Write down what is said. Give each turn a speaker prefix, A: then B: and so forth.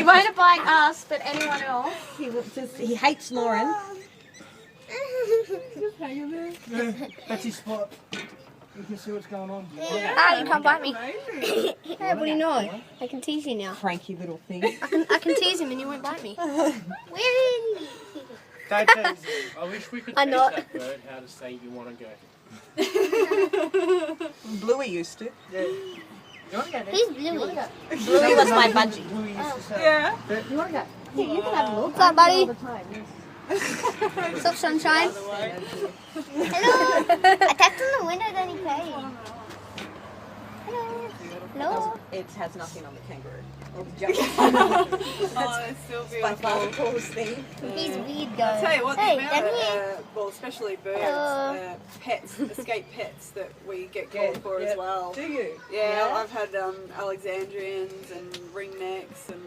A: won't bite us, but anyone else. He hates Lauren.
B: Just hanging there. Yeah, that's his spot. You can see what's going on.
C: Ah, you can't bite me. Hey, what do you know? I can tease you now.
A: Cranky little thing.
C: I can tease him and you won't bite me.
D: Where is he?
B: Don't tease him.
E: I wish we could
C: I'm
E: teach
C: not.
E: that bird how to say you want to go.
A: Bluey used to.
B: Yeah.
E: You want to go, Nick?
D: Who's Bluey?
A: Bluey was my budgie.
B: Bluey used to say.
A: Yeah.
D: You want to go? Here, you can have a look.
C: What's up, buddy?
A: All the time.
C: What's up, sunshine?
D: Hello. I tapped on the window, then he came. Hello. Hello.
A: It has nothing on the kangaroo.
F: Oh, it's still
A: By far the
F: beautiful.
A: coolest thing.
D: He's weird,
F: I'll
D: guys.
F: tell you what, the
D: Hey,
F: amount
D: down
F: of,
D: here.
F: well, especially birds,
D: Hello.
F: pets, escaped pets that we get called for as well.
A: Do you?
F: Yeah, I've had Alexandrians and ringnecks and